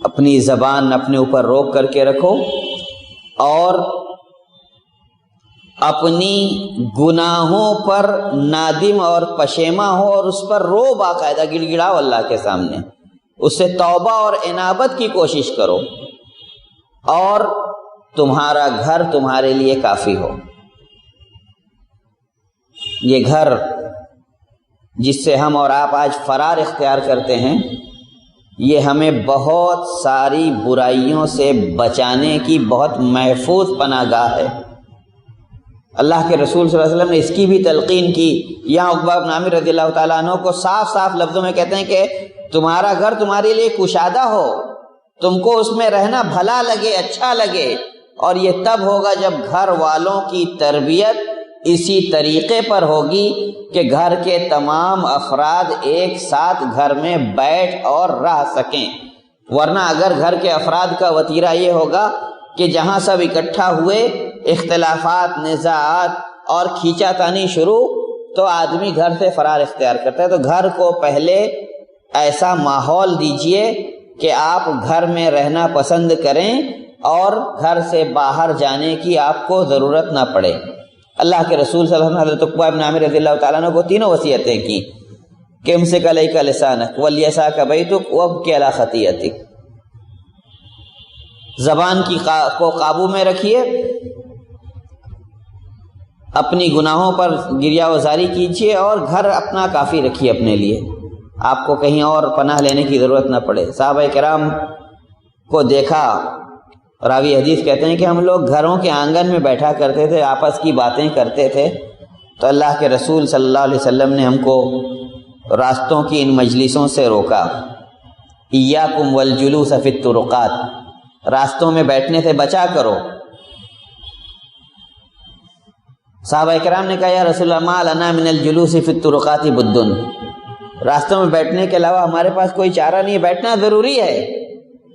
اپنی زبان اپنے اوپر روک کر کے رکھو اور اپنی گناہوں پر نادم اور پشیماں ہو اور اس پر رو، باقاعدہ گڑ گڑاؤ اللہ کے سامنے، اس سے توبہ اور انابت کی کوشش کرو۔ اور تمہارا گھر تمہارے لیے کافی ہو۔ یہ گھر جس سے ہم اور آپ آج فرار اختیار کرتے ہیں، یہ ہمیں بہت ساری برائیوں سے بچانے کی بہت محفوظ پناہ گاہ ہے۔ اللہ کے رسول صلی اللہ علیہ وسلم نے اس کی بھی تلقین کی۔ یہاں عقبہ بن عامر رضی اللہ تعالیٰ عنہ کو صاف صاف لفظوں میں کہتے ہیں کہ تمہارا گھر تمہارے لیے کشادہ ہو، تم کو اس میں رہنا بھلا لگے، اچھا لگے، اور یہ تب ہوگا جب گھر والوں کی تربیت اسی طریقے پر ہوگی کہ گھر کے تمام افراد ایک ساتھ گھر میں بیٹھ اور رہ سکیں۔ ورنہ اگر گھر کے افراد کا وتیرہ یہ ہوگا کہ جہاں سب اکٹھا ہوئے اختلافات، نزاعات اور کھینچا تانی شروع، تو آدمی گھر سے فرار اختیار کرتا ہے۔ تو گھر کو پہلے ایسا ماحول دیجئے کہ آپ گھر میں رہنا پسند کریں اور گھر سے باہر جانے کی آپ کو ضرورت نہ پڑے۔ اللہ کے رسول صلی اللہ علیہ وسلم حضرت عقبہ بن عامر رضی اللہ تعالیٰ عنہ کو تینوں وصیتیں کی کہ امسک علیک لسانک ولیسعک بیتک وابکی علی خطیئتک، زبان کو قابو میں رکھیے، اپنی گناہوں پر گریہ وزاری کیجیے، اور گھر اپنا کافی رکھیے اپنے لیے، آپ کو کہیں اور پناہ لینے کی ضرورت نہ پڑے۔ صحابہ کرام کو دیکھا، راوی حدیث کہتے ہیں کہ ہم لوگ گھروں کے آنگن میں بیٹھا کرتے تھے، آپس کی باتیں کرتے تھے، تو اللہ کے رسول صلی اللہ علیہ وسلم نے ہم کو راستوں کی ان مجلسوں سے روکا۔ ایاکم والجلوس فی الطرقات، راستوں میں بیٹھنے سے بچا کرو۔ صحابہ کرام نے کہا یا رسول اللہ ما لنا من الجلوس فی الطرقات بد، راستوں میں بیٹھنے کے علاوہ ہمارے پاس کوئی چارہ نہیں، بیٹھنا ضروری ہے۔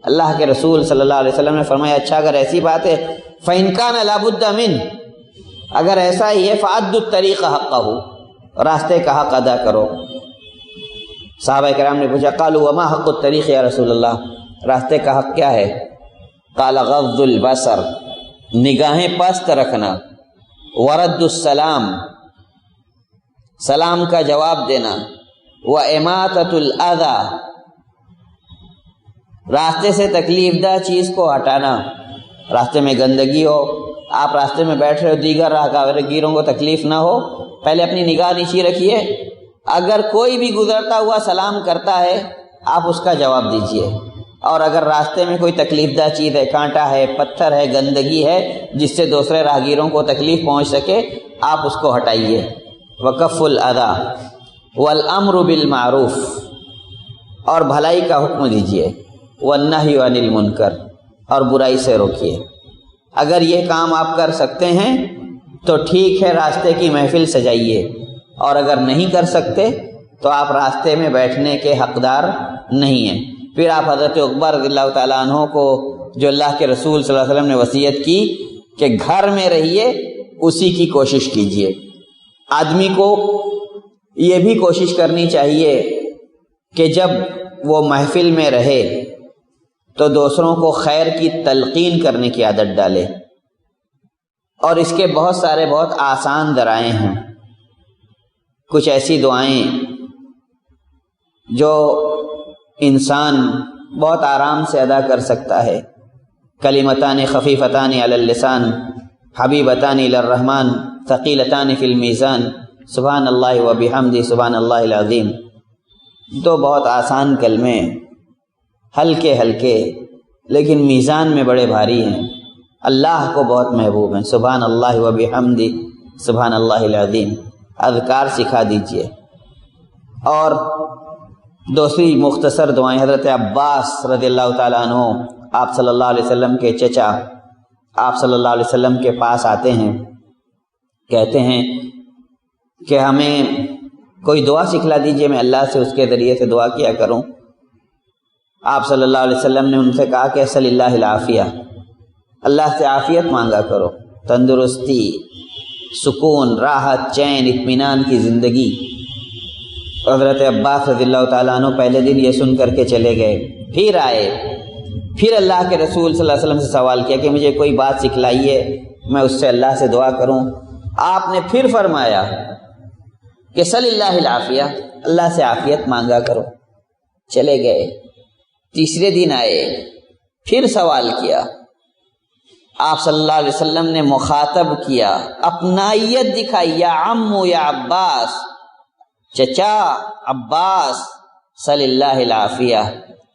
اللہ کے رسول صلی اللہ علیہ وسلم نے فرمایا اچھا اگر ایسی بات ہے فَإِنْ كَانَ لَا بُدَّ مِنْ، اگر ایسا ہی ہے فَأَدُّوا الطَّرِيقَ حَقَّهُ، راستے کا حق ادا کرو۔ صحابہ کرام نے پوچھا قالوا وما حق الطریق یا رسول اللہ، راستے کا حق کیا ہے؟ قال غض البصر، نگاہیں پست رکھنا، ورد السلام، سلام کا جواب دینا، واماطۃ الاذى، راستے سے تکلیف دہ چیز کو ہٹانا۔ راستے میں گندگی ہو، آپ راستے میں بیٹھ رہے ہو، دیگر راہگیروں کو تکلیف نہ ہو، پہلے اپنی نگاہ نیچی رکھیے، اگر کوئی بھی گزرتا ہوا سلام کرتا ہے آپ اس کا جواب دیجئے، اور اگر راستے میں کوئی تکلیف دہ چیز ہے، کانٹا ہے، پتھر ہے، گندگی ہے جس سے دوسرے راہگیروں کو تکلیف پہنچ سکے، آپ اس کو ہٹائیے۔ وکف الاذی والامر بالمعروف، اور بھلائی کا حکم دیجئے، والنہی عن المنکر، اور برائی سے روکیے۔ اگر یہ کام آپ کر سکتے ہیں تو ٹھیک ہے، راستے کی محفل سجائیے، اور اگر نہیں کر سکتے تو آپ راستے میں بیٹھنے کے حقدار نہیں ہیں۔ پھر آپ حضرت عقبہ رضی اللہ تعالیٰ عنہ کو جو اللہ کے رسول صلی اللہ علیہ وسلم نے وصیت کی کہ گھر میں رہیے، اسی کی کوشش کیجیے۔ آدمی کو یہ بھی کوشش کرنی چاہیے کہ جب وہ محفل میں رہے تو دوسروں کو خیر کی تلقین کرنے کی عادت ڈالے، اور اس کے بہت سارے بہت آسان ذرائع ہیں۔ کچھ ایسی دعائیں جو انسان بہت آرام سے ادا کر سکتا ہے، کلمتان خفیفتان علی اللسان حبیبتان الی الرحمن ثقیلتان فی المیزان سبحان اللہ و بحمدہ سبحان اللہ العظیم، دو بہت آسان کلمے، ہلکے ہلکے لیکن میزان میں بڑے بھاری ہیں، اللہ کو بہت محبوب ہیں۔ سبحان اللہ و بحمدہ سبحان اللہ العظیم اذکار سکھا دیجئے۔ اور دوسری مختصر دعائیں، حضرت عباس رضی اللہ تعالیٰ عنہ آپ صلی اللہ علیہ وسلم کے چچا آپ صلی اللہ علیہ وسلم کے پاس آتے ہیں، کہتے ہیں کہ ہمیں کوئی دعا سکھلا دیجئے، میں اللہ سے اس کے ذریعے سے دعا کیا کروں۔ آپ صلی اللہ علیہ وسلم نے ان سے کہا کہ صلی اللہ العافیہ، اللہ سے عافیت مانگا کرو، تندرستی، سکون، راحت، چین، اطمینان کی زندگی۔ حضرت عباس رضی اللہ تعالیٰ عنہ پہلے دن یہ سن کر کے چلے گئے، پھر آئے، پھر اللہ کے رسول صلی اللہ علیہ وسلم سے سوال کیا کہ مجھے کوئی بات سکھلائیے، میں اس سے اللہ سے دعا کروں۔ آپ نے پھر فرمایا کہ صلی اللہ العافیہ، اللہ سے عافیت مانگا کرو۔ چلے گئے، تیسرے دن آئے، پھر سوال کیا، آپ صلی اللہ علیہ وسلم نے مخاطب کیا، اپنائیت دکھائی، یا عمو یا عباس، چچا عباس، صلی اللہ العافیہ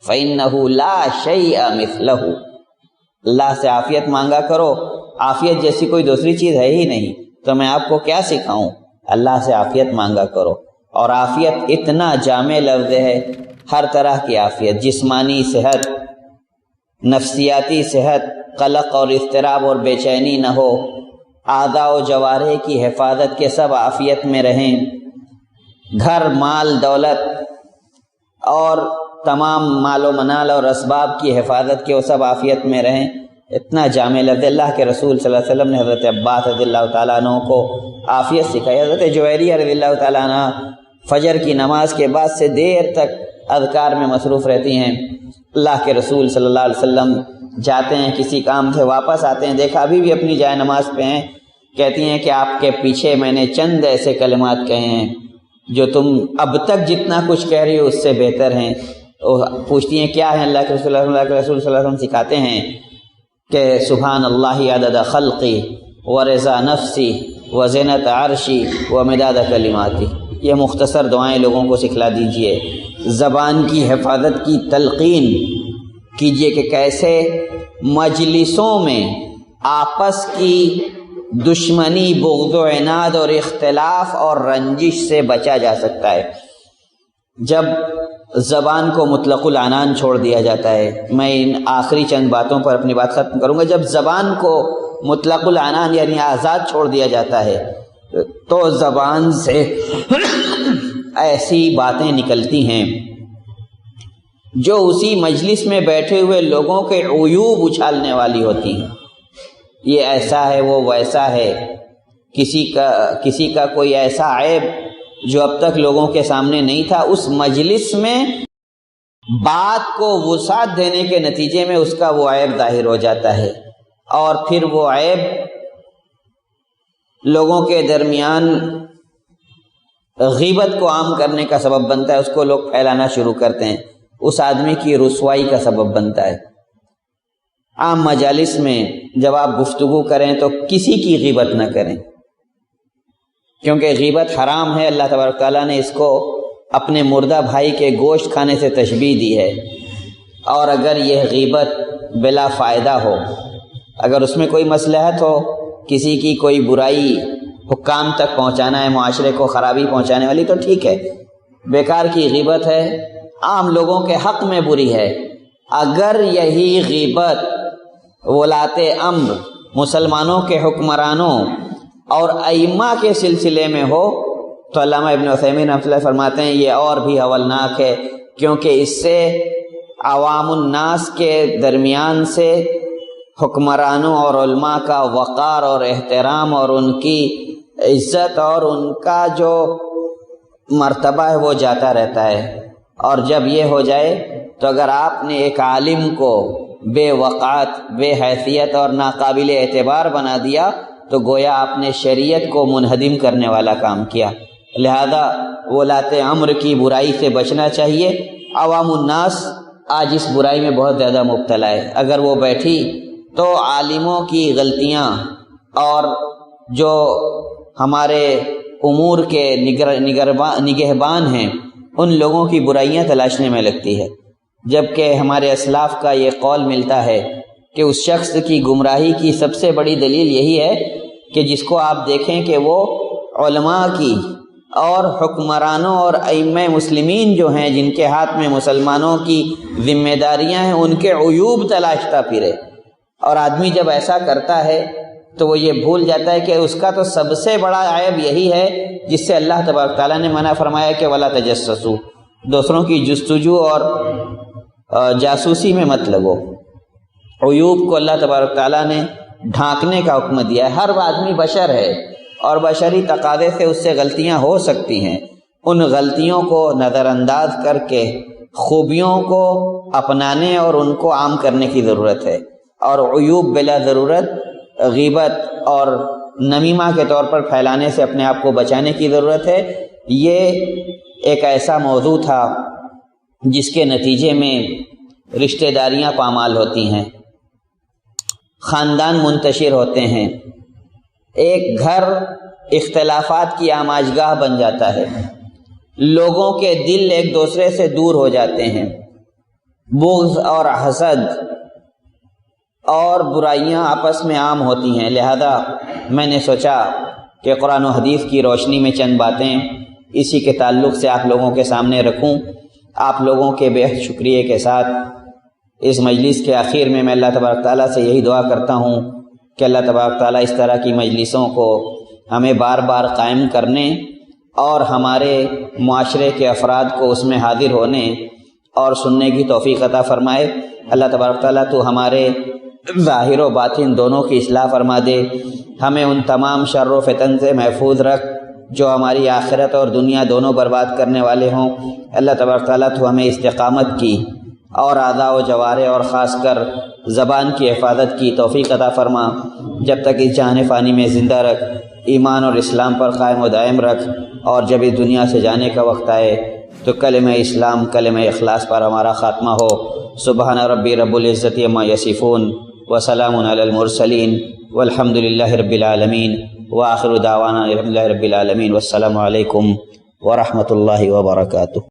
فإنہ لا شیء مثلہ، اللہ سے عافیت مانگا کرو، عافیت جیسی کوئی دوسری چیز ہے ہی نہیں، تو میں آپ کو کیا سکھاؤں، اللہ سے عافیت مانگا کرو۔ اور عافیت اتنا جامع لفظ ہے، ہر طرح کی عافیت، جسمانی صحت، نفسیاتی صحت، قلق اور اضطراب اور بے چینی نہ ہو، اعضاء و جوارح کی حفاظت کے سب عافیت میں رہیں، گھر، مال، دولت اور تمام مال و منال اور اسباب کی حفاظت کے وہ سب عافیت میں رہیں، اتنا جامع لفظ۔ اللہ کے رسول صلی اللہ علیہ وسلم نے حضرت عباس رضی اللہ تعالیٰ عنہ کو عافیت سکھائی۔ حضرت جویریہ رضی اللہ تعالیٰ عنہ فجر کی نماز کے بعد سے دیر تک اذکار میں مصروف رہتی ہیں۔ اللہ کے رسول صلی اللہ علیہ وسلم جاتے ہیں کسی کام سے، واپس آتے ہیں، دیکھا ابھی بھی اپنی جائے نماز پہ ہیں، کہتی ہیں کہ آپ کے پیچھے میں نے چند ایسے کلمات کہے ہیں جو تم اب تک جتنا کچھ کہہ رہی ہو اس سے بہتر ہیں۔ پوچھتی ہیں کیا ہیں؟ اللہ کے رسول صلی اللہ علیہ وسلم سکھاتے ہیں کہ سبحان اللہ عدد خلقی ورضا نفسی وزنت عرشی ومداد کلماتی، یہ مختصر دعائیں لوگوں کو سکھلا دیجئے۔ زبان کی حفاظت کی تلقین کیجئے کہ کیسے مجلسوں میں آپس کی دشمنی، بغض و عناد اور اختلاف اور رنجش سے بچا جا سکتا ہے۔ جب زبان کو مطلق العنان چھوڑ دیا جاتا ہے، میں ان آخری چند باتوں پر اپنی بات ختم کروں گا، جب زبان کو مطلق العنان یعنی آزاد چھوڑ دیا جاتا ہے تو زبان سے ایسی باتیں نکلتی ہیں جو اسی مجلس میں بیٹھے ہوئے لوگوں کے عیوب اچھالنے والی ہوتی ہیں۔ یہ ایسا ہے، وہ ویسا ہے، کسی کا کوئی ایسا عیب جو اب تک لوگوں کے سامنے نہیں تھا، اس مجلس میں بات کو وسعت دینے کے نتیجے میں اس کا وہ عیب ظاہر ہو جاتا ہے، اور پھر وہ عیب لوگوں کے درمیان غیبت کو عام کرنے کا سبب بنتا ہے، اس کو لوگ پھیلانا شروع کرتے ہیں، اس آدمی کی رسوائی کا سبب بنتا ہے۔ عام مجالس میں جب آپ گفتگو کریں تو کسی کی غیبت نہ کریں، کیونکہ غیبت حرام ہے۔ اللہ تبارک تعالیٰ نے اس کو اپنے مردہ بھائی کے گوشت کھانے سے تشبیہ دی ہے، اور اگر یہ غیبت بلا فائدہ ہو، اگر اس میں کوئی مصلحت ہو، کسی کی کوئی برائی حکام تک پہنچانا ہے، معاشرے کو خرابی پہنچانے والی، تو ٹھیک ہے۔ بیکار کی غیبت ہے، عام لوگوں کے حق میں بری ہے۔ اگر یہی غیبت ولاۃ امر، مسلمانوں کے حکمرانوں اور ائمہ کے سلسلے میں ہو تو علامہ ابن عثیمین رحمۃ اللہ فرماتے ہیں یہ اور بھی ہولناک ہے، کیونکہ اس سے عوام الناس کے درمیان سے حکمرانوں اور علماء کا وقار اور احترام اور ان کی عزت اور ان کا جو مرتبہ ہے وہ جاتا رہتا ہے۔ اور جب یہ ہو جائے تو اگر آپ نے ایک عالم کو بے وقعت، بے حیثیت اور ناقابل اعتبار بنا دیا تو گویا آپ نے شریعت کو منہدم کرنے والا کام کیا۔ لہذا ولاۃ امر کی برائی سے بچنا چاہیے۔ عوام الناس آج اس برائی میں بہت زیادہ مبتلا ہے۔ اگر وہ بیٹھی تو عالموں کی غلطیاں اور جو ہمارے امور کے نگہبان ہیں ان لوگوں کی برائیاں تلاشنے میں لگتی ہے، جبکہ ہمارے اسلاف کا یہ قول ملتا ہے کہ اس شخص کی گمراہی کی سب سے بڑی دلیل یہی ہے کہ جس کو آپ دیکھیں کہ وہ علماء کی اور حکمرانوں اور ائمہ مسلمین جو ہیں جن کے ہاتھ میں مسلمانوں کی ذمہ داریاں ہیں ان کے عیوب تلاشتا پھرے۔ اور آدمی جب ایسا کرتا ہے تو وہ یہ بھول جاتا ہے کہ اس کا تو سب سے بڑا عیب یہی ہے جس سے اللہ تبارک تعالیٰ نے منع فرمایا کہ ولا تجسسوا، دوسروں کی جستجو اور جاسوسی میں مت لگو۔ عیوب کو اللہ تبارک تعالیٰ نے ڈھانکنے کا حکم دیا ہے۔ ہر آدمی بشر ہے اور بشری تقاضے سے اس سے غلطیاں ہو سکتی ہیں، ان غلطیوں کو نظر انداز کر کے خوبیوں کو اپنانے اور ان کو عام کرنے کی ضرورت ہے، اور عیوب بلا ضرورت غیبت اور نمیمہ کے طور پر پھیلانے سے اپنے آپ کو بچانے کی ضرورت ہے۔ یہ ایک ایسا موضوع تھا جس کے نتیجے میں رشتہ داریاں پامال ہوتی ہیں، خاندان منتشر ہوتے ہیں، ایک گھر اختلافات کی آماجگاہ بن جاتا ہے، لوگوں کے دل ایک دوسرے سے دور ہو جاتے ہیں، بغض اور حسد اور برائیاں آپس میں عام ہوتی ہیں۔ لہذا میں نے سوچا کہ قرآن و حدیث کی روشنی میں چند باتیں اسی کے تعلق سے آپ لوگوں کے سامنے رکھوں۔ آپ لوگوں کے بے حد شکریہ کے ساتھ اس مجلس کے آخر میں اللہ تبارک تعالیٰ سے یہی دعا کرتا ہوں کہ اللہ تبارک تعالیٰ اس طرح کی مجلسوں کو ہمیں بار بار قائم کرنے اور ہمارے معاشرے کے افراد کو اس میں حاضر ہونے اور سننے کی توفیق عطا فرمائے۔ اللہ تبارک تعالیٰ تو ہمارے ظاہر و باطن دونوں کی اصلاح فرما دے، ہمیں ان تمام شر و فتن سے محفوظ رکھ جو ہماری آخرت اور دنیا دونوں برباد کرنے والے ہوں۔ اللہ تبارک تعالیٰ تو ہمیں استقامت کی اور اعضاء و جوارح اور خاص کر زبان کی حفاظت کی توفیق عطا فرما۔ جب تک اس جہان فانی میں زندہ رکھ، ایمان اور اسلام پر قائم و دائم رکھ، اور جب اس دنیا سے جانے کا وقت آئے تو کلمہ اسلام کلمہ اخلاص پر ہمارا خاتمہ ہو۔ سبحان ربی رب العزت عما یصفون وسلام علی المرسلین والحمد للہ رب العالمین وآخر دعوانا الحمد للہ رب العالمین والسلام علیکم ورحمۃ اللہ وبرکاتہ۔